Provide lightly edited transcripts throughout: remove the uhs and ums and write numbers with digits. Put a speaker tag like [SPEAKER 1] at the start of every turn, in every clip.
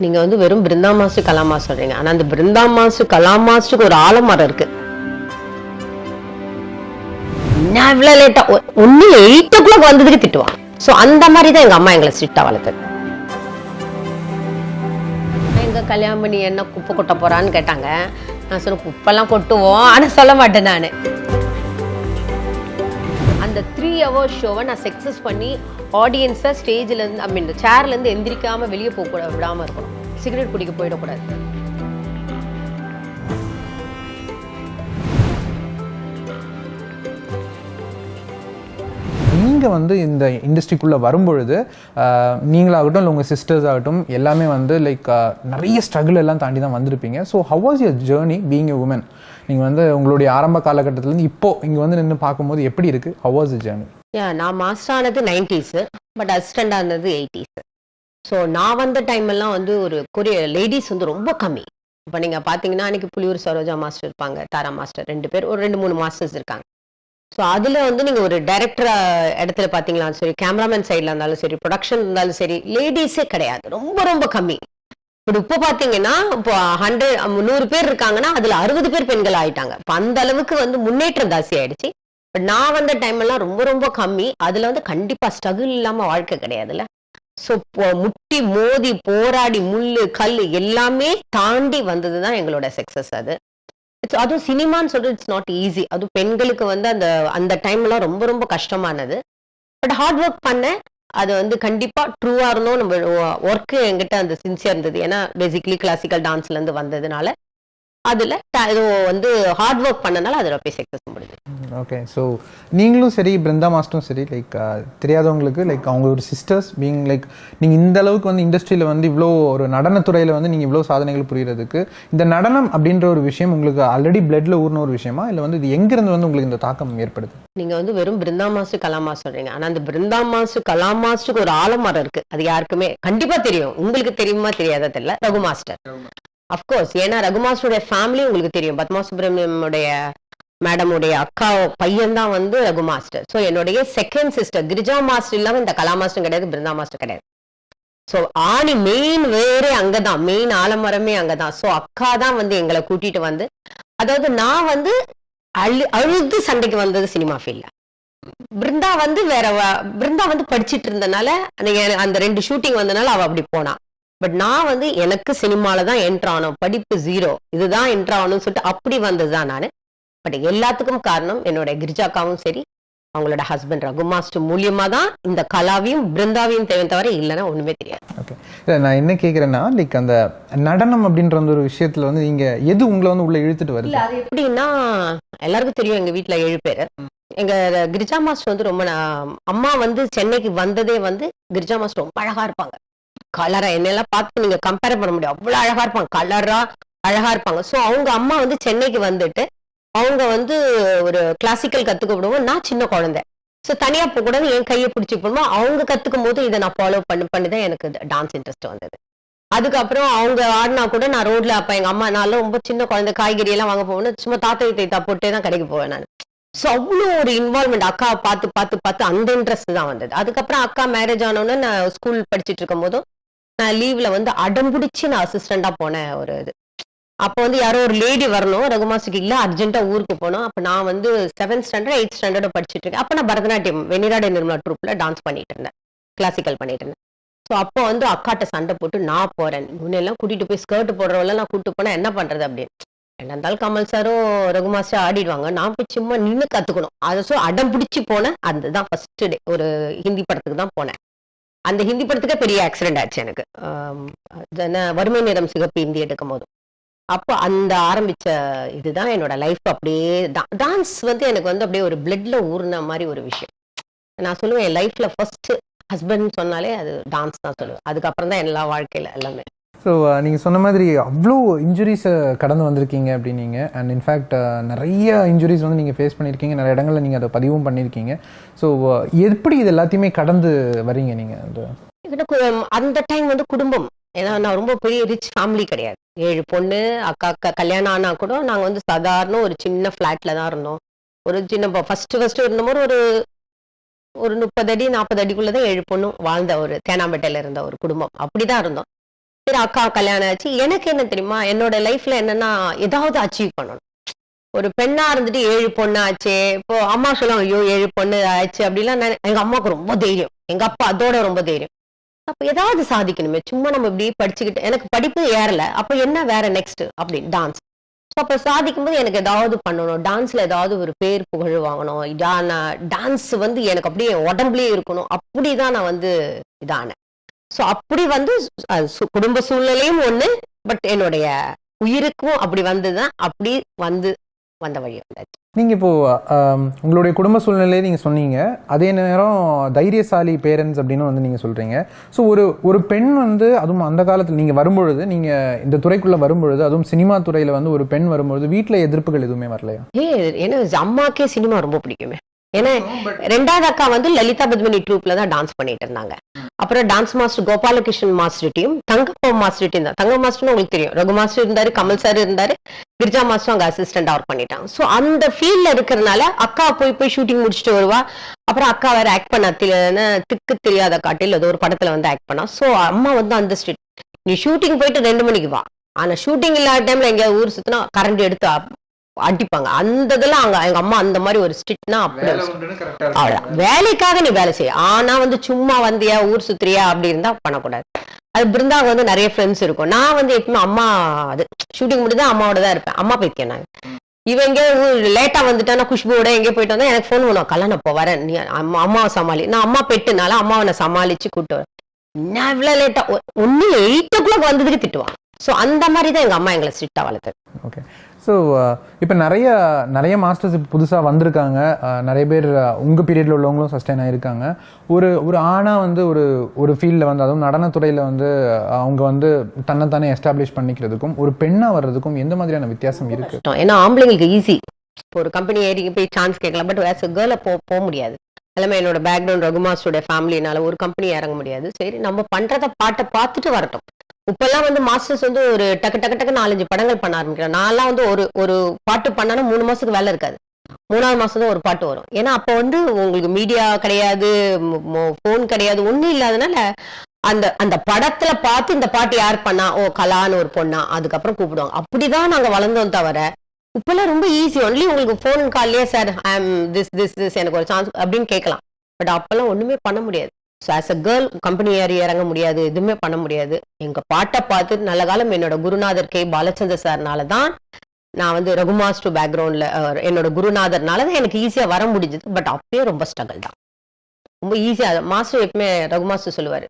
[SPEAKER 1] நீங்க வந்து வெறும் பிருந்தா மாஸ்டர் கலா மாஸ்டர் சொல்றீங்க. ஆனா அந்த பிருந்தா மாஸ்டர் கலா மாஸ்டருக்கு ஒரு ஆலமரம் இருக்கு. நான் இவ்வளவு லேட்டா ஒன்னு 8 o'clock வந்ததுக்கு திட்டுவான். சோ அந்த மாதிரி தான் எங்க அம்மா எங்களை ஸ்ட்ரிக்டா வளர்த்தது. எங்க கல்யாணம் பண்ணி என்ன குப்பை கொட்ட போறான்னு கேட்டாங்க. நான் சொன்ன குப்பெல்லாம் கொட்டுவோம், ஆனா சொல்ல மாட்டேன் நானு. அந்த 3 hour ஷோவை நான் சக்சஸ் பண்ணி ஆடியன்ஸை ஸ்டேஜ்ல இருந்து இந்த சேர்ல இருந்து எந்திரிக்காம வெளியே போக கூட விடாம இருக்கணும். சிகரெட் குடிக்க போயிடக்கூடாது.
[SPEAKER 2] நீங்க வந்து இந்த இண்டஸ்ட்ரிக்குள்ள வரும்பொழுது நீங்களாகட்டும் இல்லை உங்கள் சிஸ்டர்ஸ் ஆகட்டும் எல்லாமே வந்து லைக் நிறைய ஸ்ட்ரகிள் எல்லாம் தாண்டி தான் வந்திருப்பீங்க. So how was your journey being a woman? நீங்கள் வந்து உங்களுடைய ஆரம்ப காலகட்டத்திலேருந்து இப்போ இங்கே வந்து நின்று பார்க்கும்போது எப்படி இருக்கு? How was the journey?
[SPEAKER 1] நான் மாஸ்டர் ஆனது 90s, பட் அசிஸ்டண்ட் ஆனது 80s. ஸோ நான் வந்த டைம் எல்லாம் வந்து ஒரு லேடிஸ் வந்து ரொம்ப கம்மி. இப்போ நீங்க பாத்தீங்கன்னா அன்னைக்கு புலியூர் சரோஜா மாஸ்டர் இருப்பாங்க, தாரா மாஸ்டர், 2 பேர், ஒரு 2-3 மாஸ்டர்ஸ் இருக்காங்க. ஸோ அதுல வந்து நீங்க ஒரு டைரக்டர் இடத்துல பாத்தீங்களாலும் சரி, கேமராமேன் சைட்ல இருந்தாலும் சரி, ப்ரொடக்ஷன் இருந்தாலும் சரி, லேடிஸே கிடையாது, ரொம்ப ரொம்ப கம்மி. பட் இப்போ பாத்தீங்கன்னா இப்போ 100 பேர் இருக்காங்கன்னா அதுல 60 பேர் பெண்கள் ஆயிட்டாங்க. இப்போ அந்த அளவுக்கு வந்து முன்னேற்றம் ஜாஸ்தி ஆயிடுச்சு. பட் நான் வந்த டைம் எல்லாம் ரொம்ப ரொம்ப கம்மி. அதுல வந்து கண்டிப்பா ஸ்ட்ரகிள் இல்லாம வாழ்க்கை கிடையாதுல்ல. ஸோ முட்டி மோதி போராடி முள்ளு கல் எல்லாமே தாண்டி வந்ததுதான் எங்களோட சக்சஸ். அதுவும் சினிமான்னு சொல்றது இட்ஸ் நாட் ஈஸி. அதுவும் பெண்களுக்கு வந்து அந்த அந்த டைம்லாம் ரொம்ப ரொம்ப கஷ்டமானது. பட் ஹார்ட் ஒர்க் பண்ணேன். அது வந்து கண்டிப்பா ட்ரூவா இருந்தோம். நம்ம ஒர்க்கு என்கிட்ட அந்த சின்சியர் இருந்தது. ஏன்னா பேசிக்கலி கிளாசிக்கல் டான்ஸ்ல இருந்து வந்ததுனால அதுல வந்து ஹார்ட் ஒர்க் பண்ணனால அதுல போய் சக்சஸ் முடியுது.
[SPEAKER 2] ஓகே, ஸோ நீங்களும் சரி பிருந்தா மாஸ்டரும் சரி லைக் தெரியாதவங்களுக்கு லைக் அவங்களோட சிஸ்டர்ஸ் பீங் லைக் நீங்கள் இந்த அளவுக்கு வந்து இண்டஸ்ட்ரியில் வந்து இவ்வளோ ஒரு நடனத்துறையில் வந்து நீங்கள் இவ்வளோ சாதனைகள் புரிகிறதுக்கு இந்த நடனம் அப்படின்ற ஒரு விஷயம் உங்களுக்கு ஆல்ரெடி பிளட்ல ஊர்ன ஒரு விஷயமா, இல்லை வந்து இது எங்கிருந்து வந்து உங்களுக்கு இந்த தாக்கம் ஏற்படுது?
[SPEAKER 1] நீங்க வந்து வெறும் பிருந்தா மாஸ்டர் கலா மாஸ்டர் சொல்றீங்க. ஆனா அந்த பிருந்தா மாஸ்டர் கலா மாஸ்டருக்கு ஒரு ஆலமரம் இருக்கு. அது யாருக்குமே கண்டிப்பா தெரியும். உங்களுக்கு தெரியுமா தெரியாதா தெரியல. Raghu master of course. ஏன்னா ரகு மாஸ்டருடைய ஃபேமிலி உங்களுக்கு தெரியும். பத்மா சுப்ரமணியமுடைய மேடமுடைய அக்கா பையன் தான் வந்து ரகு மாஸ்டர். ஸோ என்னுடைய செகண்ட் சிஸ்டர் கிரிஜா மாஸ்டர் இல்லாம இந்த கலா மாஸ்டர் கிடையாது, பிருந்தா மாஸ்டர் கிடையாது. ஸோ ஆணி மெயின் வேறே அங்கதான், மெயின் ஆலமரமே அங்கதான். ஸோ அக்கா தான் வந்து எங்களை கூட்டிட்டு வந்து, அதாவது நான் வந்து அழுது சண்டைக்கு வந்தது சினிமா ஃபீல்ட்ல. பிருந்தா வந்து பிருந்தா வந்து படிச்சுட்டு இருந்தனால அந்த 2 ஷூட்டிங் வந்தனால அவ அப்படி போனா. பட் நான் வந்து எனக்கு சினிமால தான் என்ட்ரு ஆனோம், படிப்பு 0, இதுதான் என்ட்ரு ஆகணும்னு சொல்லிட்டு அப்படி வந்ததுதான் நானு. பட் எல்லாத்துக்கும் காரணம் என்னோட கிரிஜாக்காவும் சரி, அவங்களோட ஹஸ்பண்ட் ரகு மாஸ்டர் மூலியமா தான் இந்த கலாவையும் பிருந்தாவையும் தவிர இல்லைன்னா ஒண்ணுமே தெரியாது.
[SPEAKER 2] ஓகே, நான் என்ன கேட்குறேன்னா லைக் அந்த நடனம் அப்படின்ற ஒரு விஷயத்துல வந்து நீங்க எது உங்களை வந்து உள்ள இழுத்துட்டு வருது?
[SPEAKER 1] அது எப்படின்னா எல்லாருக்கும் தெரியும், எங்க வீட்டுல 7 பேர். எங்க கிரிஜா மாஸ்டர் வந்து ரொம்ப அம்மா வந்து சென்னைக்கு வந்ததே வந்து கிரிஜா மாஸ்டர் ரொம்ப அழகா இருப்பாங்க. கலரா என்னெல்லாம் பார்த்து நீங்க கம்பேர் பண்ண முடியும், அவ்வளவு அழகா இருப்பாங்க, கலரா அழகா இருப்பாங்க. ஸோ அவங்க அம்மா வந்து சென்னைக்கு வந்துட்டு அவங்க வந்து ஒரு கிளாசிக்கல் கத்துக்க விடுவோம். நான் சின்ன குழந்தை, ஸோ தனியா போக கூடாது, என் கையை பிடிச்சி போடுவோம். அவங்க கத்துக்கும் போது இதை நான் ஃபாலோ பண்ணி தான் எனக்கு டான்ஸ் இன்ட்ரெஸ்ட் வந்தது. அதுக்கப்புறம் அவங்க ஆடினா கூட நான் ரோட்ல, அப்ப எங்க அம்மா நானும் ரொம்ப சின்ன குழந்தை, காய்கறி எல்லாம் வாங்க போவேன், சும்மா தாத்தா போட்டே தான் கடைக்கு போவேன் நான். ஸோ அவ்வளோ ஒரு இன்வால்மெண்ட், அக்காவை பார்த்து பார்த்து பார்த்து அந்த இன்ட்ரெஸ்ட் தான் வந்தது. அதுக்கப்புறம் அக்கா மேரேஜ் ஆனோன்னு நான் ஸ்கூல் படிச்சுட்டு இருக்கும் போதும் நான் லீவ்ல வந்து அடம்பிடிச்சு நான் அசிஸ்டண்டா போனேன். ஒரு இது அப்போ வந்து யாரோ ஒரு லேடி வரணும், ரகுமாசுக்கு இல்ல, அர்ஜென்ட்டா ஊருக்கு போனோம். அப்ப நான் வந்து 7th ஸ்டாண்டர்ட் 8th ஸ்டாண்டர்ட் படிச்சுட்டு இருக்கேன். அப்ப நான் பரதநாட்டியம் வெண்ணிராட நிர்மலா ட்ரூப்ல டான்ஸ் பண்ணிட்டு இருந்தேன், கிளாசிக்கல் பண்ணிட்டு இருந்தேன். ஸோ அப்போ வந்து அக்காட்ட சண்டை போட்டு நான் போறேன், முன்னெல்லாம் கூட்டிட்டு போய் ஸ்கர்ட் போடுறவெல்லாம் நான் கூட்டு போனா என்ன பண்றது அப்படின்னு. என்ன இருந்தாலும் கமல் சாரும் ரகுமாஸ்டர் ஆடிடுவாங்க, நான் போய் சும்மா நின்று கத்துக்கணும். அதை ஸோ அடம் பிடிச்சி போனேன். அதுதான் ஃபர்ஸ்ட் டே. ஒரு ஹிந்தி படத்துக்கு தான் போனேன். அந்த ஹிந்தி படத்துக்கே பெரிய ஆக்சிடென்ட் ஆச்சு எனக்கு. வறுமை நிறம் சிகப்பு ஹிந்தி எடுக்கும் போது. அப்போ அந்த ஆரம்பிச்ச இதுதான் என்னோட லைஃப். அப்படியே டான்ஸ் வந்து எனக்கு வந்து அப்படியே ஒரு பிளட்ல ஊர்ன மாதிரி ஒரு விஷயம். நான் சொல்லுவேன், என் லைஃப்ல ஃபர்ஸ்ட் ஹஸ்பண்ட் சொன்னாலே அது டான்ஸ் தான் சொல்லுவேன். அதுக்கப்புறம் தான் எல்லா வாழ்க்கையில எல்லாமே.
[SPEAKER 2] ஸோ நீங்கள் சொன்ன மாதிரி அவ்வளோ இன்ஜுரிஸை கடந்து வந்திருக்கீங்க அப்படின்னீங்க. அண்ட் இன்ஃபேக்ட் நிறைய இன்ஜுரிஸ் வந்து நீங்கள் ஃபேஸ் பண்ணியிருக்கீங்க, நிறைய இடங்களில் நீங்கள் அதை பதிவும் பண்ணியிருக்கீங்க. ஸோ எப்படி இது எல்லாத்தையுமே கடந்து வரீங்க நீங்கள்?
[SPEAKER 1] அந்த டைம் வந்து குடும்பம், ஏன்னா நான் ரொம்ப பெரிய ரிச் ஃபேமிலி கிடையாது. 7 பொண்ணு, அக்கா கல்யாணம் ஆனா கூட நாங்கள் வந்து சாதாரண ஒரு சின்ன ஃப்ளாட்ல தான் இருந்தோம். ஒரு சின்ன ஃபர்ஸ்ட் இருந்தபோது ஒரு 30 அடி 40 அடிக்குள்ளதான் 7 பொண்ணும் வாழ்ந்த ஒரு தேனாம்பேட்டையில இருந்த ஒரு குடும்பம், அப்படிதான் இருந்தோம். சரி அக்கா கல்யாணம் ஆச்சு. எனக்கு என்ன தெரியுமா, என்னோட லைஃப்ல என்னன்னா ஏதாவது அச்சீவ் பண்ணணும். ஒரு பெண்ணா இருந்துட்டு 7 பொண்ணு ஆச்சே. இப்போ அம்மா சொல்லுவாங்க, ஐயோ 7 பொண்ணு ஆச்சு அப்படிலாம். எங்க அம்மாவுக்கு ரொம்ப தைரியம், எங்க அப்பா அதோட ரொம்ப தைரியம். அப்ப ஏதாவது சாதிக்கணுமே, சும்மா நம்ம இப்படி படிச்சுக்கிட்டு எனக்கு படிப்பு ஏறல, அப்ப என்ன வேற நெக்ஸ்ட் அப்படின்னு டான்ஸ். அப்ப சாதிக்கும்போது எனக்கு ஏதாவது பண்ணணும், டான்ஸ்ல ஏதாவது ஒரு பேர் புகழ் வாங்கணும். டான்ஸ் வந்து எனக்கு அப்படியே உடம்புலயே இருக்கணும், அப்படிதான் நான் வந்து இதானேன். சோ அப்படி வந்து குடும்ப சூழ்நிலையும் ஒண்ணு, பட் என்னுடைய உயிருக்கும் அப்படி வந்துதான், அப்படி வந்த வழி வந்தாச்சு.
[SPEAKER 2] நீங்க இப்போ உங்களுடைய குடும்ப சூழ்நிலையை நீங்க சொன்னீங்க, அதே நேரம் தைரியசாலி பேரண்ட்ஸ் அப்படின்னு வந்து நீங்க சொல்றீங்க. ஸோ ஒரு பெண் வந்து, அதுவும் அந்த காலத்தில் நீங்க வரும்பொழுது, நீங்க இந்த துறைக்குள்ள வரும்பொழுது, அதுவும் சினிமா துறையில வந்து ஒரு பெண் வரும்பொழுது வீட்டுல எதிர்ப்புகள் எதுவுமே வரலையா?
[SPEAKER 1] ஏன்னா அம்மாக்கே சினிமா ரொம்ப பிடிக்குமே. ஏன்னா 2வது அக்கா வந்து லலிதா பத்மினி ட்ரூப்ல தான் டான்ஸ் பண்ணிட்டு இருந்தாங்க. அப்புறம் டான்ஸ் மாஸ்டர் கோபாலகிருஷ்ணன் மாஸ்டர்ட்டையும் தங்கப்பம் மாஸ்டர்ட்டையும் தான். தங்க மாஸ்டர்னு உங்களுக்கு தெரியும், ரகு மாஸ்டர் இருந்தாரு, கமல் சார் இருந்தாரு, கிரிஜா மாஸ்டர் அங்க அசிஸ்டன்ட் ஒர்க் பண்ணிட்டாங்க. ஸோ அந்த ஃபீல்ட்ல இருக்கிறதுனால அக்கா போய் ஷூட்டிங் முடிச்சுட்டு வருவா. அப்புறம் அக்கா வேற ஆக்ட் பண்ண திக்கு தெரியாத காட்டில் ஏதோ ஒரு படத்துல வந்து ஆக்ட் பண்ணா. ஸோ அம்மா வந்து அந்த ஸ்ட்ரிட், நீ ஷூட்டிங் போயிட்டு 2 மணிக்கு வா, ஆனா ஷூட்டிங் இல்லாத டைம்ல எங்கேயாவது ஊர் சுத்தினா கரண்ட் எடுத்து அடிப்பாங்க. அந்த இதெல்லாம் அங்க எங்க அம்மா அந்த மாதிரி ஒரு ஸ்ட்ரிக்ட்னா அப்படி அவ்வளவுதான். வேலைக்காக நீ வேலை செய்ய, ஆனா வந்து சும்மா வந்தியா ஊர் சுத்துறியா அப்படி இருந்தா பண்ணக்கூடாது. அது பிருந்தாவுக்கு வந்து நிறைய ஃப்ரெண்ட்ஸ் இருக்கும். நான் வந்து எப்பவுமே அம்மா அது ஷூட்டிங் முடிஞ்சா அம்மாவோட தான் இருப்பேன். அம்மா போய்க்கேன் நான். இவன் எங்கேயாவது லேட்டா வந்துட்டானா குஷ்புவோட எங்கேயோ போயிட்டு வந்தா எனக்கு ஃபோன் பண்ணுவோம், கல்யாணம் இப்போ வரேன், நீ அம்மாவை சமாளி. நான் அம்மா பெட்டுனால அம்மாவை நான் சமாளிச்சு கூப்பிட்டு வரேன். நான் இவ்வளவு லேட்டா ஒன்னு 8 o'clock வந்ததுக்கு திட்டுவான். ஸோ அந்த மாதிரி தான் எங்க அம்மா எங்களை ஸ்ட்ரிக்டா வளர்த்தது.
[SPEAKER 2] ஓகே. ஸோ இப்போ நிறைய மாஸ்டர்ஸ் இப்போ புதுசாக வந்திருக்காங்க. நிறைய பேர் உங்கள் பீரியடில் உள்ளவங்களும் சஸ்டைன் ஆகிருக்காங்க. ஒரு ஆணாக வந்து ஒரு ஃபீல்டில் வந்து, அதுவும் நடனத்துறையில் வந்து அவங்க வந்து தன்னைத்தானே எஸ்டாப்ளிஷ் பண்ணிக்கிறதுக்கும் ஒரு பெண்ணாக வர்றதுக்கும் எந்த மாதிரியான வித்தியாசம் இருக்கு?
[SPEAKER 1] ஏன்னா ஆம்பளைங்களுக்கு ஈஸி, இப்போ ஒரு கம்பெனி ஏறி போய் சான்ஸ் கேட்கலாம். பட் ஆஸ் அ கேர்ளை போக முடியாது. எல்லாமே என்னோட பேக்ரவுண்ட் ரகுமாஸ்டோட ஃபேமிலினால ஒரு கம்பெனி இறங்க முடியாது. சரி நம்ம பண்றத பாட்டை பார்த்துட்டு வரட்டும். இப்பெல்லாம் வந்து மாஸ்டர்ஸ் வந்து ஒரு டக்கு 4-5 படங்கள் பண்ண ஆரம்பிக்கிறேன். நான்லாம் வந்து ஒரு பாட்டு பண்ணானா 3 மாசத்துக்கு வேலை இருக்காது. 3வது மாசம் தான் ஒரு பாட்டு வரும். ஏன்னா அப்ப வந்து உங்களுக்கு மீடியா கிடையாது, போன் கிடையாது, ஒண்ணும் இல்லாதனால அந்த படத்துல பார்த்து இந்த பாட்டு யார் பண்ணா, ஓ கலான்னு ஒரு பொண்ணா, அதுக்கப்புறம் கூப்பிடுவாங்க. அப்படிதான் நாங்க வளர்ந்தோம். தவிர இப்பெல்லாம் ரொம்ப ஈஸி, ஒன்லி உங்களுக்கு போன் கால்லயே சார் ஐ எம் திஸ் எனக்கு ஒரு சான்ஸ் அப்படின்னு கேட்கலாம். பட் அப்பெல்லாம் ஒண்ணுமே பண்ண முடியாது. So as a girl company ஏறி இறங்க முடியாது, எதுவுமே பண்ண முடியாது. எங்க பாட்டை பார்த்து நல்ல காலம் என்னோட குருநாதர் கே பாலச்சந்தர் சார்னால தான் நான் வந்து ரகுமாஸ்டர் பேக்ரவுண்ட்ல என்னோட குருநாதர்னால தான் எனக்கு ஈஸியா வர முடிஞ்சது. பட் அப்பயே ரொம்ப ஸ்ட்ரகிள் தான். ரொம்ப ஈஸியா மாஸ்டர் எப்பவுமே ரகுமாஸ்டர் சொல்லுவாரு,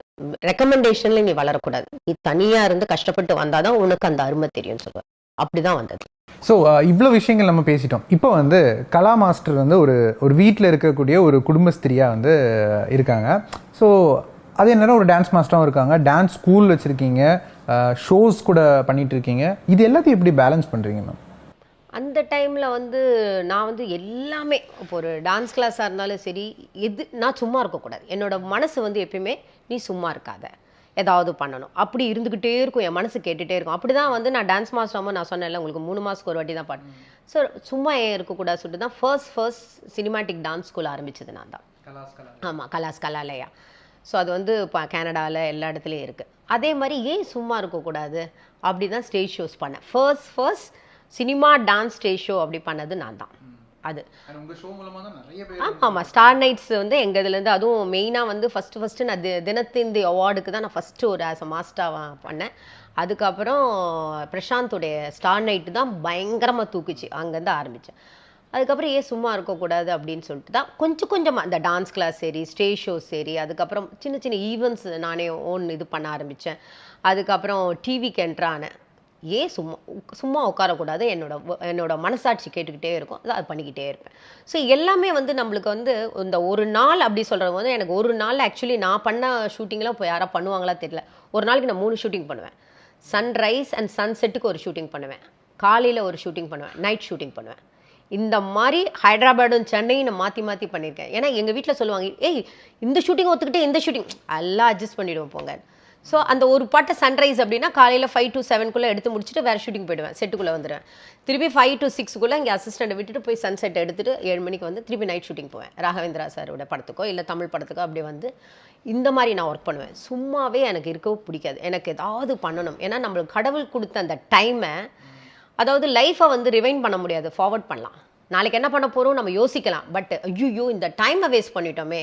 [SPEAKER 1] ரெக்கமெண்டேஷன்ல நீ வளரக்கூடாது, நீ தனியா இருந்து கஷ்டப்பட்டு வந்தாதான் உனக்கு அந்த அருமை தெரியும்னு சொல்லுவார். அப்படிதான் வந்தது.
[SPEAKER 2] ஸோ இவ்வளோ விஷயங்கள் நம்ம பேசிட்டோம். இப்போ வந்து கலா மாஸ்டர் வந்து ஒரு வீட்டில் இருக்கக்கூடிய ஒரு குடும்பஸ்திரியாக வந்து இருக்காங்க. ஸோ அதே நேரம் ஒரு டான்ஸ் மாஸ்டராகவும் இருக்காங்க, டான்ஸ் ஸ்கூல் வச்சுருக்கீங்க, ஷோஸ் கூட பண்ணிட்டு இருக்கீங்க. இது எல்லாத்தையும் எப்படி பேலன்ஸ் பண்ணுறீங்க மேம்?
[SPEAKER 1] அந்த டைமில் வந்து நான் வந்து எல்லாமே, இப்போ ஒரு டான்ஸ் கிளாஸாக இருந்தாலும் சரி, நான் சும்மா இருக்கக்கூடாது. என்னோட மனசு வந்து எப்பயுமே நீ சும்மா இருக்காத, ஏதாவது பண்ணணும் அப்படி இருந்துக்கிட்டே இருக்கும். என் மனசு கேட்டுகிட்டே இருக்கும். அப்படி தான் வந்து நான் டான்ஸ் மாஸ்டராக நான் சொன்னேன்ல உங்களுக்கு 3 மாதத்துக்கு ஒரு வாட்டி தான் பாட்டு. ஸோ சும்மா ஏன் இருக்கக்கூடாது சொல்லிட்டு தான் ஃபர்ஸ்ட் சினிமாட்டிக் டான்ஸ் ஸ்கூல் ஆரம்பிச்சது நான் தான். ஆமாம், கலாஸ் கலாலயா. ஸோ அது வந்து இப்போ கனடாவில் எல்லா இடத்துலையும் இருக்குது. அதே மாதிரி ஏன் சும்மா இருக்கக்கூடாது அப்படி தான் ஸ்டேஜ் ஷோஸ் பண்ணேன். First cinema dance stage show அப்படி பண்ணது நான் தான். அது ஆமாம், ஸ்டார் நைட்ஸ் வந்து எங்கள் இதுலேருந்து, அதுவும் மெயினாக வந்து ஃபஸ்ட்டு நான் தினத்தந்தி அவார்டுக்கு தான் நான் ஃபஸ்ட்டு ஒரு ஆஸ் அ மாஸ்டராக பண்ணேன். அதுக்கப்புறம் பிரசாந்தோடைய ஸ்டார் நைட்டு தான் பயங்கரமாக தூக்குச்சு, அங்கேருந்து ஆரம்பித்தேன். அதுக்கப்புறம் ஏன் சும்மா இருக்கக்கூடாது அப்படின்னு சொல்லிட்டு தான் கொஞ்சமாக இந்த டான்ஸ் கிளாஸ் சரி, ஸ்டேஜ் ஷோஸ் சரி, அதுக்கப்புறம் சின்ன ஈவெண்ட்ஸ் நானே ஓன் இது பண்ண ஆரம்பித்தேன். அதுக்கப்புறம் டிவிக்கு என்ட்ரானேன். ஏன் சும்மா உட்காரக்கூடாது, என்னோட மனசாட்சி கேட்டுக்கிட்டே இருக்கும், அது பண்ணிக்கிட்டே இருப்பேன். ஸோ எல்லாமே வந்து நம்மளுக்கு வந்து இந்த ஒரு நாள் அப்படி சொல்கிறது வந்து, எனக்கு ஒரு நாள் ஆக்சுவலி நான் பண்ண ஷூட்டிங்லாம் இப்போ யாராவது பண்ணுவாங்களா தெரியல. ஒரு நாளைக்கு நான் 3 ஷூட்டிங் பண்ணுவேன். சன்ரைஸ் அண்ட் சன்செட்டுக்கு ஒரு ஷூட்டிங் பண்ணுவேன், காலையில் ஒரு ஷூட்டிங் பண்ணுவேன், நைட் ஷூட்டிங் பண்ணுவேன். இந்த மாதிரி ஹைதராபாடும் சென்னையும் நான் மாற்றி பண்ணியிருக்கேன். ஏன்னா எங்கள் வீட்டில் சொல்லுவாங்க, ஏய் இந்த ஷூட்டிங் ஒத்துக்கிட்டே இந்த ஷூட்டிங் எல்லாம் அட்ஜஸ்ட் பண்ணிவிடுவோம் போங்க. ஸோ அந்த ஒரு பாட்டை சன்ரைஸ் அப்படின்னா காலையில் 5 to 7 எடுத்து முடிச்சுட்டு வேறு ஷூட்டிங் போயிடுவேன், செட்டுக்குள்ளே வந்துடுவேன். திருப்பி 5 to 6 இங்கே அசிஸ்டண்ட்டை விட்டுட்டு போய் சன்செட் எடுத்துகிட்டு 7 மணிக்கு வந்து திருப்பி நைட் ஷூட்டிங் போவேன். ராகவேந்திரா சாரோட படத்துக்கோ இல்லை தமிழ் படத்துக்கோ அப்படி வந்து இந்த மாதிரி நான் ஒர்க் பண்ணுவேன். சும்மாவே எனக்கு இருக்கவும் பிடிக்காது. எனக்கு ஏதாவது பண்ணணும். ஏன்னா நம்மளுக்கு கடவுள் கொடுத்த அந்த டைமை, அதாவது லைஃப்பை வந்து ரிவைண்ட் பண்ண முடியாது, ஃபார்வர்ட் பண்ணலாம். நாளைக்கு என்ன பண்ண போகிறோம் நம்ம யோசிக்கலாம். பட் ஐயோ இந்த டைமை வேஸ்ட் பண்ணிட்டோமே,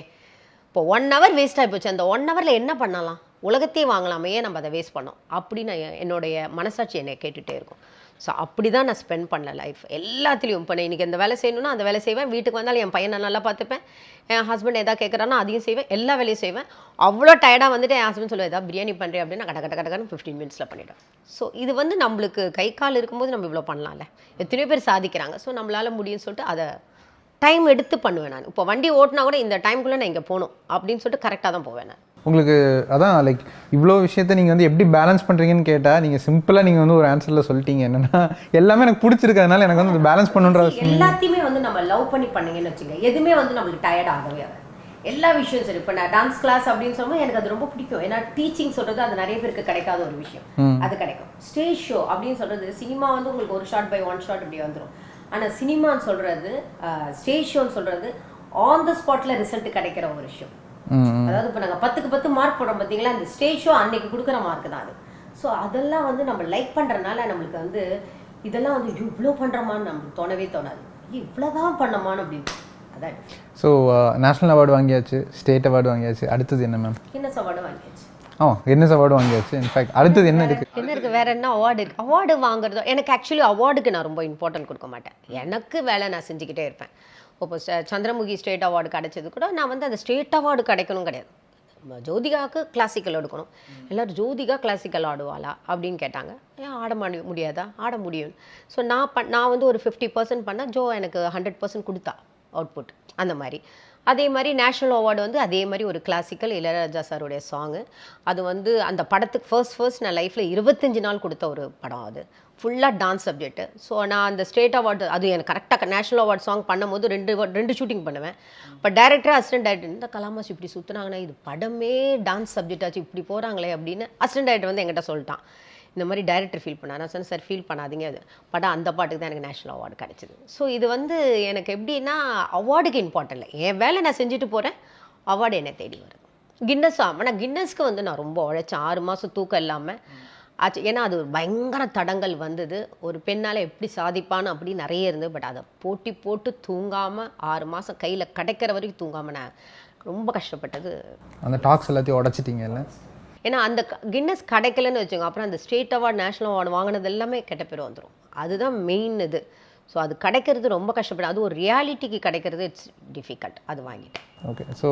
[SPEAKER 1] இப்போ 1 hour வேஸ்ட் ஆகி போச்சு, அந்த 1 hourல என்ன பண்ணலாம், உலகத்தையே வாங்கலாமே, நம்ம அதை வேஸ்ட் பண்ணோம் அப்படின்னு என்னுடைய மனசாட்சி என்னை கேட்டுகிட்டே இருக்கும். ஸோ அப்படி தான் நான் ஸ்பெண்ட் பண்ணல லைஃப் எல்லாத்துலேயும். இப்போ நான் இன்றைக்கி இந்த வேலை செய்யணும்னா அந்த வேலை செய்வேன், வீட்டுக்கு வந்தாலும் என் பையனை நல்லா பார்த்துப்பேன், என் ஹஸ்பண்ட் எதாவது கேட்குறான்னா அதையும் செய்வேன், எல்லா வேலையும் செய்வேன். அவ்வளோ டயர்டாக வந்துட்டு என் ஹஸ்பண்ட் சொல்லுவேன் ஏதாவது பிரியாணி பண்ணுறேன் அப்படின்னா கடன்னு 15 minutes பண்ணிவிடும். ஸோ இது வந்து நம்மளுக்கு கை கால் இருக்கும்போது நம்ம இவ்வளோ பண்ணலாம்ல, எத்தனையோ பேர் சாதிக்கிறாங்க. ஸோ நம்மளால் முடியும்னு சொல்லிட்டு அதை டைம் எடுத்து பண்ணுவேன். நான் இப்போ வண்டி ஓட்டினா கூட இந்த டைம்குள்ளே நான் இங்கே போகணும் அப்படின்னு சொல்லிட்டு கரெக்டாக தான் போவேன் நான்.
[SPEAKER 2] உங்களுக்கு அதான் லைக் இவ்வளோ விஷயத்த நீங்கள் வந்து எப்படி பேலன்ஸ் பண்ணுறீங்கன்னு கேட்டால் நீங்கள் சிம்பிளாக நீங்கள் வந்து ஒரு ஆன்சரில் சொல்லிட்டீங்க. என்னன்னா எல்லாமே எனக்கு பிடிச்சிருக்கிறதுனால எனக்கு வந்து பேலன்ஸ் பண்ணுன்ற
[SPEAKER 1] எல்லாத்தையுமே வந்து நம்ம லவ் பண்ணி பண்ணீங்கன்னு வச்சுங்க, எதுவுமே வந்து நம்மளுக்கு டயர்ட் ஆகவே ஆகாது. எல்லா விஷயம் சரி. இப்போ நான் டான்ஸ் கிளாஸ் அப்படின்னு சொல்லும்போது எனக்கு அது ரொம்ப பிடிக்கும். ஏன்னா டீச்சிங் சொல்கிறது அது நிறைய பேருக்கு கிடைக்காத ஒரு விஷயம், அது கிடைக்கும். ஸ்டேஜ் ஷோ அப்படின்னு சொல்கிறது, சினிமா வந்து உங்களுக்கு ஒரு ஷாட் பை 1 shot இப்படி வந்துடும். ஆனால் சினிமான்னு சொல்கிறது, ஸ்டேஜ் ஷோன்னு சொல்கிறது ஆன் த ஸ்பாட்டில் ரிசல்ட் கிடைக்கிற ஒரு விஷயம். அதாவது இப்போ நாங்கள் 10க்கு 10 மார்க் போடுறோம் பார்த்தீங்களா, இந்த ஸ்டேஜ் ஷோ அன்னைக்கு கொடுக்குற மார்க் தான் அது. ஸோ அதெல்லாம் வந்து நம்ம லைக் பண்ணுறதுனால நம்மளுக்கு வந்து இதெல்லாம் வந்து இவ்வளோ பண்ணுறோமான்னு நம்மளுக்கு தோணவே தோணாது, இவ்வளோதான் பண்ணமான்னு அப்படின்னு. அதான்.
[SPEAKER 2] ஸோ நேஷனல் அவார்டு வாங்கியாச்சு, ஸ்டேட் அவார்டு வாங்கியாச்சு, அடுத்தது என்ன மேம்?
[SPEAKER 1] கின்னஸ் அவார்டு வாங்கியாச்சு.
[SPEAKER 2] கின்னஸ் அவார்டு வாங்கியாச்சு. இன்ஃபேக்ட் அடுத்தது என்ன இருக்கு?
[SPEAKER 1] வேற என்ன அவார்டு இருக்கு? அவார்டு வாங்குறதோ எனக்கு ஆக்சுவலி அவார்டுக்கு நான் ரொம்ப இம்பார்ட்டன்ட் கொடுக்க மாட்டேன். எனக்கு வேலை நான் செஞ்சுக்கிட்டே இருப்பேன். இப்போ சந்திரமுகி ஸ்டேட் அவார்டு கிடைச்சது கூட நான் வந்து அந்த ஸ்டேட் அவார்டு கிடைக்கணும் கிடையாது, ஜோதிகாவுக்கு கிளாசிக்கல் எடுக்கணும். எல்லோரும் ஜோதிகா கிளாசிக்கல் ஆடுவாளா அப்படின்னு கேட்டாங்க. ஏன் ஆட முடியாதா? ஆட முடியும். ஸோ நான் வந்து ஒரு 50% பண்ணேன், ஜோ எனக்கு 100% கொடுத்தா அவுட்புட். அந்த மாதிரி அதே மாதிரி நேஷ்னல் அவார்டு வந்து அதே மாதிரி ஒரு கிளாசிக்கல் இளையராஜா சாருடைய சாங்கு. அது வந்து அந்த படத்துக்கு ஃபர்ஸ்ட் நான் லைஃப்பில் 25 நாள் கொடுத்த ஒரு படம். அது ஃபுல்லாக டான்ஸ் சப்ஜெக்ட்டு. ஸோ நான் அந்த ஸ்டேட் அவார்டு அது எனக்கு கரெக்டாக நேஷ்னல் அவார்டு சாங் பண்ணும்போது 2 ஷூட்டிங் பண்ணுவேன். இப்போ டேரக்டர் அசிஸ்டன்ட் டேரக்டர் இந்த கலாமாஸ் இப்படி சுற்றுனாங்கன்னா இது படமே டான்ஸ் சப்ஜெக்ட் ஆச்சு, இப்படி போகிறாங்களே அப்படின்னு அசிஸ்டன்ட் டேரக்டர் வந்து என்கிட்ட சொல்லிட்டான். இந்த மாதிரி டைரக்டர் ஃபீல் பண்ணார். நான் சொன்னேன் சார் ஃபீல் பண்ணாதீங்க, அது படம் அந்த பாட்டுக்கு தான் எனக்கு நேஷ்னல் அவார்டு கிடச்சிது. ஸோ இது வந்து எனக்கு எப்படின்னா அவார்டுக்கு இம்பார்ட்டன்ட் இல்லை, என் வேலை நான் செஞ்சுட்டு போகிறேன், அவார்டு என்னை தேடி வருது. கின்னஸ் ஆனால் கின்னஸ்க்கு வந்து நான் ரொம்ப உழைச்சேன், 6 மாதம் தூக்கம் இல்லாமல் ஆச்சு. ஏன்னா அது பயங்கர தடங்கள் வந்தது, ஒரு பெண்ணால் எப்படி சாதிப்பான்னு அப்படி நிறைய இருந்தது. பட் அதை போட்டு தூங்காமல் 6 மாதம் கையில் கிடைக்கிற வரைக்கும் தூங்காமல் நான் ரொம்ப கஷ்டப்பட்டது.
[SPEAKER 2] அந்த டாக்ஸ் எல்லாத்தையும் உடச்சிட்டிங்கல்ல.
[SPEAKER 1] ஏன்னா அந்த கின்னஸ் கிடைக்கலன்னு வச்சுக்கோங்க, அப்புறம் அந்த ஸ்டேட் அவார்டு நேஷ்னல் அவார்டு வாங்கினது எல்லாமே கெட்ட பேர் வந்துடும். அதுதான் மெயின் இது. ஸோ அது கிடைக்கிறது ரொம்ப கஷ்டப்படும், அது ஒரு ரியாலிட்டிக்கு கிடைக்கிறது இட்ஸ் டிஃபிகல்ட். அது வாங்கிட்டேன்.
[SPEAKER 2] ஓகே. ஸோ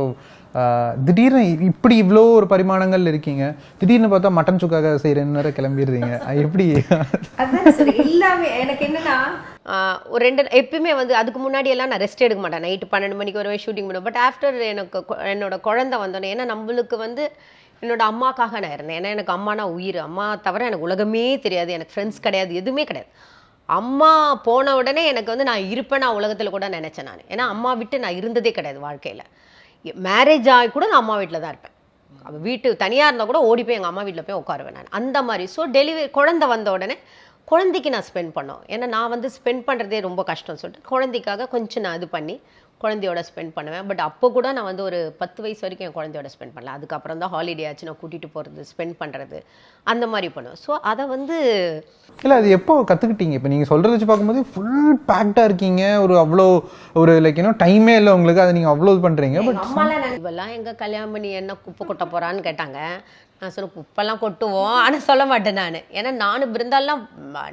[SPEAKER 2] திடீர்னு இப்படி இவ்வளோ ஒரு பரிமாணங்கள் இருக்கீங்க, திடீர்னு பார்த்தா மட்டன் சுக்காக செய்கிறேன்னு கிளம்பிடுறீங்க, எப்படி?
[SPEAKER 1] அதுதான் சரி. எல்லாமே எனக்கு என்னன்னா ஒரு 2 எப்பயுமே வந்து அதுக்கு முன்னாடி எல்லாம் நான் ரெஸ்ட் எடுக்க மாட்டேன். நைட்டு 12 மணிக்கு வருவேன், ஷூட்டிங் பண்ணுவேன். பட் ஆஃப்டர் எனக்கு என்னோட குழந்தை வந்தோடனே, ஏன்னா நம்மளுக்கு வந்து என்னோட அம்மாக்காக நான் இருந்தேன். ஏன்னா எனக்கு அம்மானா உயிர், அம்மா தவிர எனக்கு உலகமே தெரியாது, எனக்கு ஃப்ரெண்ட்ஸ் கிடையாது, எதுவுமே கிடையாது. அம்மா போன உடனே எனக்கு வந்து நான் இருப்பேன் நான் உலகத்தில் கூட நினச்சேன் நான். ஏன்னா அம்மா விட்டு நான் இருந்ததே கிடையாது வாழ்க்கையில். மேரேஜ் ஆகி கூட நான் அம்மா வீட்டில் தான் இருப்பேன். அவள் வீட்டு தனியாக இருந்தால் கூட ஓடி போய் எங்கள் அம்மா வீட்டில் போய் உட்காருவேன் நான், அந்த மாதிரி. ஸோ குழந்தை வந்த உடனே குழந்தைக்கு நான் ஸ்பெண்ட் பண்ணோம். ஏன்னா நான் வந்து ஸ்பெண்ட் பண்ணுறதே ரொம்ப கஷ்டம்னு சொல்லிட்டு குழந்தைக்காக கொஞ்சம் நான் இது பண்ணி குழந்தையோட ஸ்பெண்ட் பண்ணுவேன். பட் அப்போ கூட நான் வந்து ஒரு 10 வயசு வரைக்கும் என் குழந்தையோட ஸ்பெண்ட் பண்ணல. அதுக்கப்புறம் தான் ஹாலிடே ஆச்சு நான் கூட்டிகிட்டு போகிறது, ஸ்பெண்ட் பண்ணுறது, அந்த மாதிரி பண்ணுவேன். ஸோ அதை வந்து
[SPEAKER 2] இல்லை அது எப்போ கற்றுக்கிட்டீங்க? இப்போ நீங்கள் சொல்கிறத வச்சு பார்க்கும்போது ஃபுல் பேக்டாக இருக்கீங்க, ஒரு அவ்வளோ ஒரு லைக் இன்னும் டைமே இல்லை உங்களுக்கு, அதை நீங்கள் அவ்வளோ இது பண்ணுறீங்க. பட்
[SPEAKER 1] அம்மாலாம் இவெல்லாம் எங்கள் கல்யாணம் பண்ணி என்ன குப்பை கொட்ட போகிறான்னு கேட்டாங்க. நான் சொன்ன குப்பெல்லாம் கொட்டுவோம், ஆனால் சொல்ல மாட்டேன் நான். ஏன்னா நானும் பிருந்தாலாம்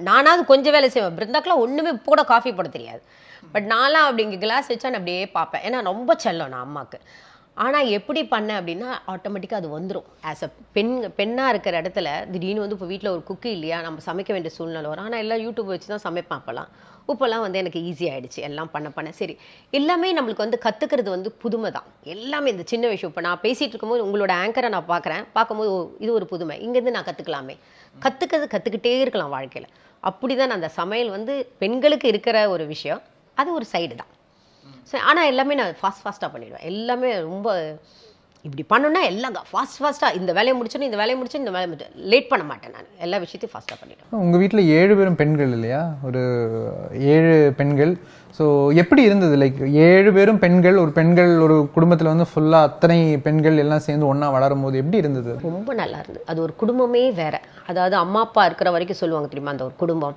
[SPEAKER 1] நானாவது கொஞ்சம் வேலை செய்வேன், பிருந்தாக்கெலாம் ஒன்றுமே இப்போ கூட காஃபி போட தெரியாது. பட் நான்லாம் அப்படி இங்கே கிளாஸ் வச்சா நான் அப்படியே பார்ப்பேன், ஏன்னா ரொம்ப செல்லம் நான் அம்மாவுக்கு. ஆனால் எப்படி பண்ணேன் அப்படின்னா ஆட்டோமேட்டிக்காக அது வந்துடும். ஆஸ் அ பெண்ணாக இருக்கிற இடத்துல திடீர்னு வந்து இப்போ வீட்டில் ஒரு குக்கி இல்லையா, நம்ம சமைக்க வேண்டிய சூழ்நிலை வரும். ஆனால் எல்லாம் யூடியூப் வச்சு தான் சமைப்பேன் அப்போல்லாம். இப்போல்லாம் வந்து எனக்கு ஈஸியாகிடுச்சு, எல்லாம் பண்ண சரி. எல்லாமே நம்மளுக்கு வந்து கற்றுக்கிறது வந்து புதுமை தான், எல்லாமே இந்த சின்ன விஷயம். இப்போ நான் பேசிகிட்டு இருக்கும்போது உங்களோட ஆங்கரை நான் பார்க்கும்போது இது ஒரு புதுமை, இங்கேருந்து நான் கற்றுக்கலாமே, கற்றுக்கிட்டே இருக்கலாம் வாழ்க்கையில். அப்படி தான் அந்த சமையல் வந்து பெண்களுக்கு இருக்கிற ஒரு விஷயம், அது ஒரு சைடு தான். ஸோ ஆனால் எல்லாமே நான் ஃபாஸ்ட்டாக பண்ணிவிடுவேன். எல்லாமே ரொம்ப இப்படி பண்ணணும்னா எல்லாம் ஃபாஸ்ட்டாக இந்த வேலையை முடிச்சோன்னு இந்த வேலையை முடிச்சு இந்த வேலையை முடிச்சு லேட் பண்ண மாட்டேன். நான் எல்லா விஷயத்தையும் ஃபாஸ்ட்டாக பண்ணிவிட்டேன்.
[SPEAKER 2] உங்கள் வீட்டில் 7 பேரும் பெண்கள் இல்லையா? ஒரு 7 பெண்கள். ஸோ எப்படி இருந்தது? லைக் 7 பேரும் பெண்கள், ஒரு குடும்பத்தில் வந்து ஃபுல்லாக அத்தனை பெண்கள் எல்லாம் சேர்ந்து ஒன்றா வளரும் போது எப்படி இருந்தது?
[SPEAKER 1] ரொம்ப நல்லா இருந்தது. அது ஒரு குடும்பமே வேறு. அதாவது அம்மா அப்பா இருக்கிற வரைக்கும் சொல்லுவாங்க தெரியுமா, அந்த ஒரு குடும்பம்,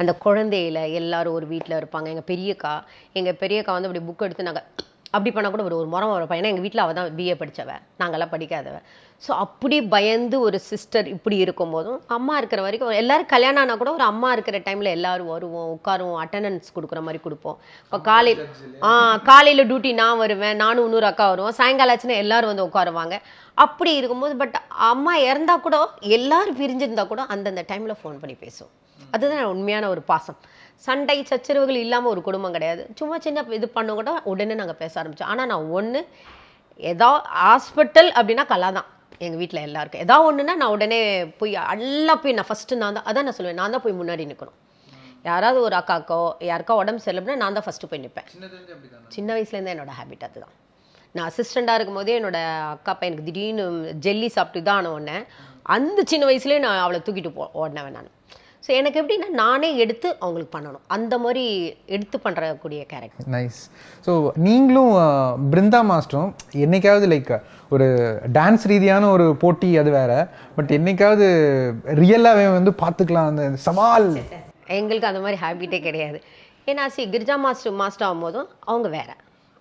[SPEAKER 1] அந்த குழந்தையில எல்லாரும் ஒரு வீட்டில் இருப்பாங்க. எங்கள் பெரியக்கா வந்து அப்படி புக் எடுத்து நாங்கள் அப்படி பண்ணால் கூட ஒரு முறம் ஒரு பையனா எங்கள் வீட்டில் அவள் தான் பிஏ படித்தவ, நாங்கள்லாம் படிக்காதவ. ஸோ அப்படி பயந்து ஒரு சிஸ்டர் இப்படி இருக்கும்போதும் அம்மா இருக்கிற வரைக்கும் எல்லோரும் கல்யாணம் ஆனால் கூட ஒரு அம்மா இருக்கிற டைமில் எல்லோரும் வருவோம், உட்காருவோம், அட்டண்டன்ஸ் கொடுக்குற மாதிரி கொடுப்போம். இப்போ காலையில் டியூட்டி நான் வருவேன், நானும் இன்னொரு அக்கா வருவோம், சாயங்காலம் ஆச்சுன்னா எல்லோரும் வந்து உட்காருவாங்க. அப்படி இருக்கும்போது பட் அம்மா இறந்தா கூட எல்லோரும் பிரிஞ்சிருந்தா கூட அந்தந்த டைமில் ஃபோன் பண்ணி பேசுவோம். அதுதான் உண்மையான ஒரு பாசம். சண்டை சச்சரவுகள் இல்லாமல் ஒரு குடும்பம் கிடையாது. சும்மா சின்ன இது பண்ண கூட உடனே நாங்கள் பேச ஆரம்பித்தோம். ஆனால் நான் ஹாஸ்பிட்டல் அப்படின்னா கலா தான் எங்கள் வீட்டில் எல்லாருக்கும். ஒன்றுனா நான் உடனே போய் எல்லாம் போய் நான் ஃபஸ்ட்டு அதான் நான் சொல்லுவேன், நான் தான் போய் முன்னாடி நிற்கணும். யாராவது ஒரு அக்காக்கோ யாருக்கா உடம்பு சரியில்லைன்னா நான் தான் ஃபஸ்ட்டு போய் நிற்பேன். சின்ன வயசுலேருந்தே என்னோட ஹேபிட் அதுதான். நான் அசிஸ்டண்ட்டாக இருக்கும் போதே என்னோட அக்கா பையனுக்கு திடீர்னு ஜெல்லி சாப்பிட்டு தான் ஆன உடனே அந்த சின்ன வயசுலேயே நான் அவளை தூக்கிட்டு ஓடினவன் நான். ஸோ எனக்கு எப்படின்னா நானே எடுத்து அவங்களுக்கு பண்ணணும், அந்த மாதிரி எடுத்து பண்ணுறக்கூடிய கேரக்டர்.
[SPEAKER 2] நைஸ். ஸோ நீங்களும் பிருந்தா மாஸ்டரும் என்னைக்காவது லைக் ஒரு டான்ஸ் ரீதியான ஒரு போட்டி அது வேற, பட் என்னைக்காவது ரியலாகவே வந்து பார்த்துக்கலாம் அந்த சவால்?
[SPEAKER 1] எங்களுக்கு அந்த மாதிரி ஹேபிட்டே கிடையாது. ஏன்னா கிரிஜா மாஸ்டர் ஆகும்போதும் அவங்க வேற,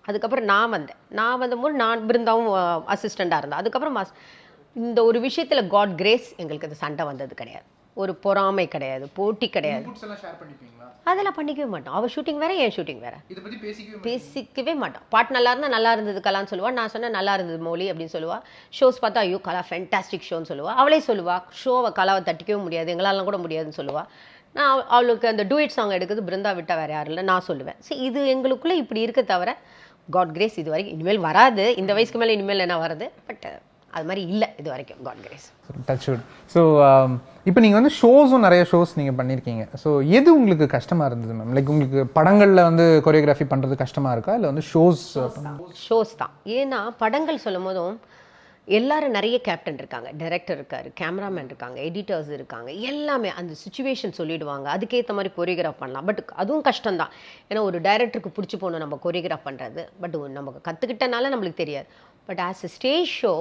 [SPEAKER 1] அதுக்கப்புறம் நான் வந்தபோது நான் பிருந்தாவும் அசிஸ்டண்ட்டாக இருந்தேன். அதுக்கப்புறம் இந்த ஒரு விஷயத்தில் காட் கிரேஸ் எங்களுக்கு அது சண்டை வந்தது கிடையாது, ஒரு பொறாமை கிடையாது, போட்டி கிடையாது. அதெல்லாம் பண்ணிக்கவே மாட்டோம். அவள் ஷூட்டிங் வேற, என் ஷூட்டிங் வேற, பேசிக்கவே மாட்டோம். பாட்டு நல்லா இருந்தால் நல்லா இருந்தது கலான்னு சொல்லுவாள், நான் சொன்னேன் நல்லா இருந்தது மௌலி அப்படின்னு சொல்லுவாள். ஷோஸ் பார்த்தா ஐயோ கலா ஃபேண்டாஸ்டிக் ஷோன்னு சொல்லுவாள். அவளே சொல்லுவாள் ஷோவை கலாவை தட்டிக்கவே முடியாது, எங்களாலாம் கூட முடியாதுன்னு சொல்லுவாள். நான் அவளுக்கு அந்த டூயட் சாங் எடுக்கிறது பிருந்தா விட்டா வேறு யாரும் இல்லை நான் சொல்லுவேன். சரி, இது எங்களுக்குள்ளே இப்படி இருக்க தவிர காட் கிரேஸ் இது வரைக்கும் இனிமேல் வராது. இந்த வயசுக்கு மேலே இனிமேல் என்ன வருது, பட் அது மாதிரி இல்லை இது வரைக்கும். God grace.
[SPEAKER 2] Touch wood. So இப்போ நீங்கள் வந்து நிறைய ஷோஸ் நீங்கள் பண்ணியிருக்கீங்க. ஸோ எது உங்களுக்கு கஷ்டமாக இருந்தது மேம்? லைக் உங்களுக்கு படங்களில் வந்து கொரியோகிராஃபி பண்ணுறது கஷ்டமாக இருக்கா, இல்லை வந்து
[SPEAKER 1] ஷோஸ் தான்? ஏன்னா படங்கள் சொல்லும் போதும் எல்லாரும் நிறைய கேப்டன் இருக்காங்க, டைரக்டர் இருக்காரு, கேமராமேன் இருக்காங்க, எடிட்டர்ஸ் இருக்காங்க, எல்லாமே அந்த சுச்சுவேஷன் சொல்லிடுவாங்க, அதுக்கேற்ற மாதிரி கொரியோகிராஃப் பண்ணலாம். பட் அதுவும் கஷ்டம்தான். ஏன்னா ஒரு டைரக்டருக்கு பிடிச்சி போகணும் நம்ம கொரியோகிராஃப் பண்ணுறது. பட் நமக்கு கற்றுக்கிட்டனால நம்மளுக்கு தெரியாது. But as a stage show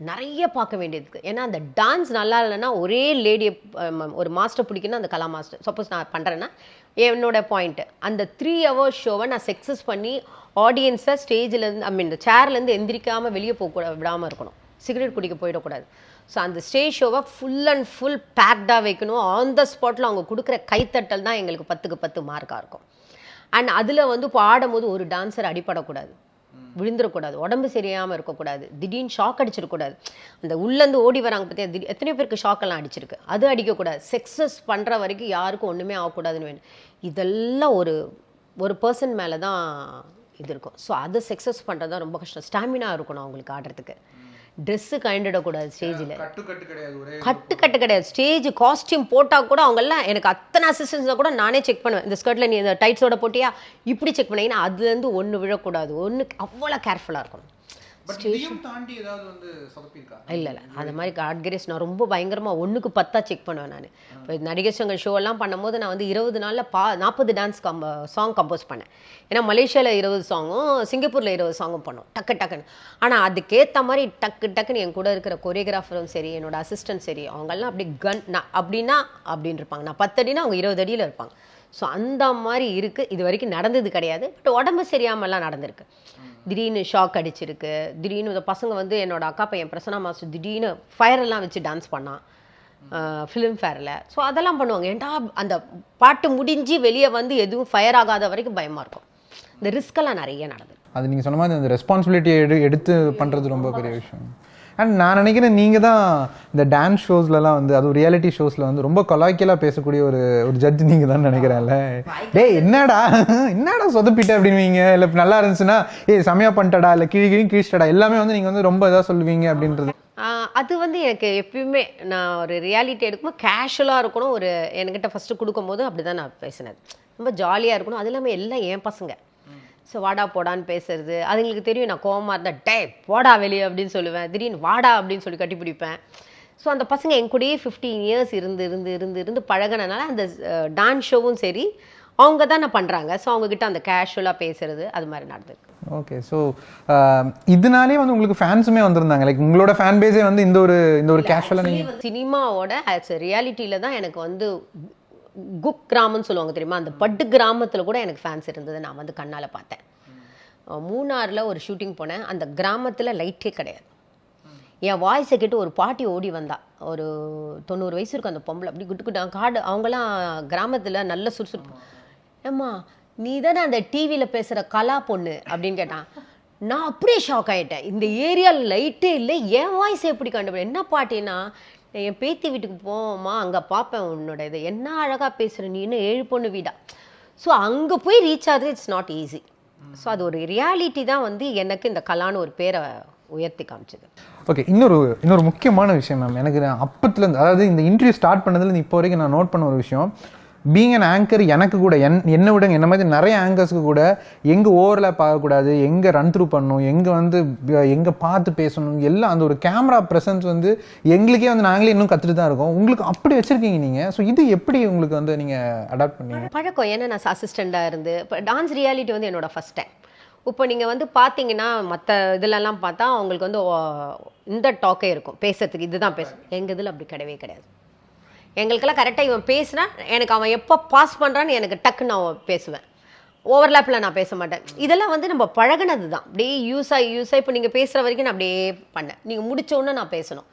[SPEAKER 1] நிறைய பார்க்க வேண்டியது இருக்குது. ஏன்னா அந்த டான்ஸ் நல்லா இல்லைன்னா ஒரே லேடியை ஒரு மாஸ்டர் பிடிக்குன்னா அந்த கலா மாஸ்டர் சப்போஸ் நான் பண்ணுறேன்னா என்னோட பாயிண்ட்டு அந்த 3 hours ஷோவை நான் சக்ஸஸ் பண்ணி ஆடியன்ஸை ஸ்டேஜிலேருந்து இந்த சேர்லேருந்து எந்திரிக்காமல் வெளியே போக விடாமல் இருக்கணும், சிகரெட் குடிக்க போயிடக்கூடாது. ஸோ அந்த ஸ்டேஜ் ஷோவை ஃபுல் அண்ட் ஃபுல் பேக்டாக வைக்கணும். ஆன் த ஸ்பாட்டில் அவங்க கொடுக்குற கைத்தட்டல் தான் எங்களுக்கு 10க்கு 10 மார்க்காக இருக்கும். அண்ட் அதில் வந்து இப்போ ஆடும்போது ஒரு டான்ஸர் அடிப்படக்கூடாது, விழுந்துடக்கூடாது, உடம்பு சரியாமல் இருக்கக்கூடாது, திடீர்னு ஷாக் அடிச்சிடக்கூடாது. அந்த உள்ளேருந்து ஓடி வராங்க பார்த்தியா, எத்தனையோ பேருக்கு ஷாக்கெல்லாம் அடிச்சிருக்கு, அது அடிக்கக்கூடாது. சக்ஸஸ் பண்ணுற வரைக்கும் யாருக்கும் ஒன்றுமே ஆகக்கூடாதுன்னு வேணும். இதெல்லாம் ஒரு பர்சன் மேலே தான் இது இருக்கும். ஸோ அதை சக்ஸஸ் பண்ணுறது தான் ரொம்ப கஷ்டம். ஸ்டாமினா இருக்கணும் அவங்களுக்கு ஆடுறதுக்கு. ட்ரெஸ்ஸு கண்டிடக்கூடாது, ஸ்டேஜில் கட்டு கிடையாது. ஸ்டேஜ் காஸ்டியூம் போட்டால் கூட அவங்கெல்லாம் எனக்கு அத்தனை அசிஸ்டன்ஸை கூட நானே செக் பண்ணுவேன். இந்த ஸ்கர்ட்டில் நீ இந்த டைட்ஸோட போட்டியா இப்படி செக் பண்ணீங்கன்னா அதுலேருந்து ஒன்று விழக்கூடாது, அவ்வளோ கேர்ஃபுல்லாக இருக்கணும். இல்லை அந்த மாதிரி காட் கிரேஸ் நான் ரொம்ப பயங்கரமாக 1க்கு 10 செக் பண்ணுவேன். நான் இப்போ நடிகர் சங்க ஷோவெல்லாம் பண்ணும்போது நான் வந்து 20 நாளில் 40 டான்ஸ் சாங் கம்போஸ் பண்ணேன். ஏன்னா மலேசியாவில் 20 சாங்கும் சிங்கப்பூரில் 20 சாங்கும் பண்ணோம் டக்குன்னு. ஆனால் அதுக்கேற்ற மாதிரி டக்குன்னு என் கூட இருக்கிற கொரியோகிராஃபரும் சரி, என்னோட அசிஸ்டன்ட் சரி, அவங்கெல்லாம் அப்படி நான் அப்படின்னா அப்படின்னு இருப்பாங்க. நான் 10 அடினா அவங்க 20 அடியில் இருப்பாங்க. ஸோ அந்த மாதிரி இருக்குது. இது வரைக்கும் நடந்தது கிடையாது. பட் உடம்பு சரியாமலாம் நடந்திருக்கு. திடீர்னு ஷாக் அடிச்சிருக்கு. திடீர்னு இந்த பசங்க வந்து என்னோட அக்கா பையன் பிரசன்னா மாஸ்டர் திடீர்னு ஃபயரெல்லாம் வச்சு டான்ஸ் பண்ணான் ஃபிலிம் ஃபேரில். ஸோ அதெல்லாம் பண்ணுவாங்க. ஏன்டா அந்த பாட்டு முடிஞ்சு வெளியே வந்து எதுவும் ஃபயர் ஆகாத வரைக்கும் பயமாக இருக்கும். இந்த ரிஸ்கெல்லாம் நிறைய நடந்தது.
[SPEAKER 2] அது நீங்கள் சொன்ன மாதிரி அந்த ரெஸ்பான்சிபிலிட்டியை எடுத்து பண்ணுறது ரொம்ப பெரிய விஷயம். அண்ட் நான் நினைக்கிறேன் நீங்கள் தான் இந்த டான்ஸ் ஷோஸ்லலாம் வந்து அது ரியாலிட்டி ஷோஸில் வந்து ரொம்ப கொலாய்க்கலாக பேசக்கூடிய ஒரு ஜட்ஜ் நீங்கள் தான் நினைக்கிறேன்ல. என்னடா சொதப்பிட்ட அப்படின்வீங்க, இல்லை நல்லா இருந்துச்சுன்னா செமையா பண்ணிட்டடா, இல்லை கிழிச்சிட்டடா, எல்லாமே வந்து நீங்கள் வந்து ரொம்ப இதாக சொல்லுவீங்க அப்படின்றது.
[SPEAKER 1] அது வந்து எனக்கு எப்பயுமே நான் ஒரு ரியாலிட்டி எடுக்கும்போது கேஷுவலாக இருக்கணும். என்கிட்ட ஃபஸ்ட்டு கொடுக்கும்போது அப்படி தான் நான் பேசினது. ரொம்ப ஜாலியாக இருக்கணும். அது இல்லாமல் எல்லாம் என் பசங்க, ஸோ வாடா போடான்னு பேசுறது, அதுங்களுக்கு தெரியும் நான் கோவமாக இருந்தால் டே போடா வெளியே அப்படின்னு சொல்லுவேன், திடீர்னு வாடா அப்படின்னு சொல்லி கட்டி பிடிப்பேன். ஸோ அந்த பசங்க என் கூடயே 15 இயர்ஸ் இருந்து பழகினனால அந்த டான்ஸ் ஷோவும் சரி அவங்க தான் நான் பண்ணுறாங்க. ஸோ அவங்கக்கிட்ட அந்த கேஷுவலாக பேசுறது அது மாதிரி நடந்திருக்கு.
[SPEAKER 2] ஓகே. ஸோ இதனாலே வந்து உங்களுக்கு ஃபேன்ஸுமே வந்திருந்தாங்க, லைக் உங்களோட ஃபேன் பேஸே வந்து இந்த ஒரு கேஷுவலாக நீங்கள்
[SPEAKER 1] சினிமாவோட ஆஸ் ரியாலிட்டியில் தான் எனக்கு வந்து குக் கிராமம்னு சொல்லுவாங்க தெரியுமா, அந்த பட்டு கிராமத்தில் கூட எனக்கு ஃபேன்ஸ் இருந்தது. நான் வந்து கண்ணால் பார்த்தேன். மூணாரில் ஒரு ஷூட்டிங் போனேன். அந்த கிராமத்தில் லைட்டே கிடையாது. என் வாய்ஸை கேட்டு ஒரு பாட்டி ஓடி வந்தா, ஒரு 90 வயசு இருக்கும் அந்த பொம்பளை, அப்படி குட்டு காடு. அவங்களாம் கிராமத்தில் நல்ல சுறுசுறுப்பு. ஏம்மா நீ தானே அந்த டிவியில் பேசுகிற கலா பொண்ணு அப்படின்னு கேட்டான். நான் அப்படியே ஷாக் ஆகிட்டேன். இந்த ஏரியாவில் லைட்டே இல்லை, என் வாய்ஸ் எப்படி கண்டுபிடி. என்ன பாட்டினா, என் பேத்தி வீட்டுக்கு போவோம்மா, அங்கே பார்ப்பேன் உன்னோட இது, என்ன அழகாக பேசுகிற நீ, இன்னும் 7 பொண்ணு வீடா. ஸோ அங்கே போய் ரீச் ஆகுது, இட்ஸ் நாட் ஈஸி. ஸோ அது ஒரு ரியாலிட்டி தான் வந்து எனக்கு இந்த கலான்னு ஒரு பேரை உயர்த்தி காமிச்சது.
[SPEAKER 2] ஓகே. இன்னொரு முக்கியமான விஷயம் மேம், எனக்கு அப்பத்துலேருந்து, அதாவது இந்த இன்டர்வியூ ஸ்டார்ட் பண்ணதுலேருந்து இப்போ வரைக்கும் நான் நோட் பண்ண ஒரு விஷயம், பீங் அன் ஆங்கர் எனக்கு கூட என்னை விட என்ன மாதிரி நிறைய ஆங்கர்ஸ்க்கு கூட எங்கே ஓவர்லேப் ஆகக்கூடாது, எங்கே ரன் த்ரூ பண்ணணும், எங்கே பார்த்து பேசணும், எல்லாம் அந்த ஒரு கேமரா ப்ரெசன்ஸ் வந்து எங்களுக்கே வந்து நாங்களே இன்னும் கற்றுட்டு தான் இருக்கோம். உங்களுக்கு அப்படி வச்சுருக்கீங்க நீங்கள். ஸோ இது எப்படி உங்களுக்கு வந்து நீங்கள் அடாப்ட் பண்ணீங்க?
[SPEAKER 1] பழக்கம். ஏன்னா நான் அசிஸ்டண்ட்டாக இருந்து இப்போ டான்ஸ் ரியாலிட்டி வந்து என்னோட ஃபஸ்ட் டைம். இப்போ நீங்கள் வந்து பார்த்தீங்கன்னா மற்ற இதிலெல்லாம் பார்த்தா அவங்களுக்கு வந்து இந்த டாக்கே இருக்கும் பேசுறதுக்கு, இதுதான் பேசணும். எங்கள் இதில் அப்படி கிடையவே கிடையாது. எங்களுக்கெல்லாம் கரெக்டாக இவன் பேசுனா எனக்கு அவன் எப்போ பாஸ் பண்ணுறான்னு எனக்கு டக்குன்னு நான் பேசுவேன். ஓவர்லேப்பில் நான் பேச மாட்டேன். இதெல்லாம் வந்து நம்ம பழகினது தான். அப்படியே யூஸாக இப்போ நீங்கள் பேசுகிற வரைக்கும் நான் அப்படியே பண்ணேன். நீங்கள் முடித்தோன்னே நான் பேசணும்.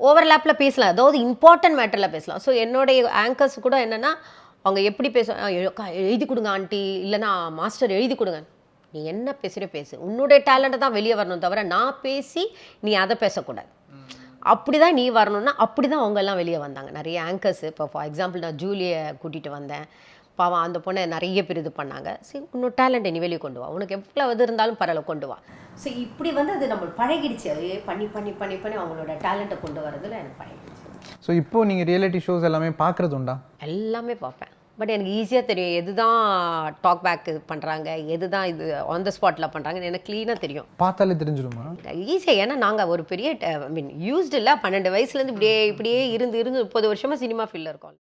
[SPEAKER 1] ஓவர்லேப்பில் பேசலாம், அதாவது இம்பார்ட்டன்ட் மேட்டரில் பேசலாம். ஸோ என்னுடைய ஆங்கர்ஸ் கூட என்னென்னா அவங்க எப்படி எழுதி கொடுங்க ஆண்டி, இல்லைன்னா மாஸ்டர் எழுதி கொடுங்க. நீ என்ன பேசுகிற பேசு, உன்னுடைய டேலண்ட்டை தான் வெளியே வரணும் தவிர நான் பேசி நீ அதை பேசக்கூடாது. அப்படி தான் நீ வரணும்னா அப்படி தான் அவங்கெல்லாம் வெளியே வந்தாங்க நிறைய ஆங்கர்ஸ். இப்போ ஃபார் எக்ஸாம்பிள் நான் ஜூலியை கூட்டிகிட்டு வந்தேன். பாவம் அந்த பொண்ணை நிறைய பேர் இது பண்ணாங்க. சரி உன்னோட டேலண்ட்டை நீ வெளியே கொண்டு வா, உனக்கு எவ்வளோ இது இருந்தாலும் பரவாயில்ல கொண்டு வா. ஸோ இப்படி வந்து அது நம்ம பழகிடுச்சு. அது பண்ணி பண்ணி பண்ணி பண்ணி அவங்களோட டேலண்ட்டை கொண்டு வரதுல எனக்கு பழகிடுச்சு.
[SPEAKER 2] ஸோ இப்போது நீங்கள் ரியாலிட்டி ஷோஸ் எல்லாமே பார்க்குறது உண்டா?
[SPEAKER 1] எல்லாமே பார்ப்பேன். பட் எனக்கு ஈஸியாக தெரியும் எது தான் டாக் பேக் இது பண்ணுறாங்க, எது தான் இது ஆன் த ஸ்பாட்டில் பண்ணுறாங்கன்னு எனக்கு க்ளீனாக தெரியும்.
[SPEAKER 2] பார்த்தாலே தெரிஞ்சிடுமா?
[SPEAKER 1] ஈஸியாக. ஏன்னா நாங்கள் ஒரு பெரிய யூஸ்டு இல்லை, 12 வயசுலேருந்து இப்படியே இருந்து 30 வருஷமாக சினிமா ஃபீல்டில் இருக்கோம்.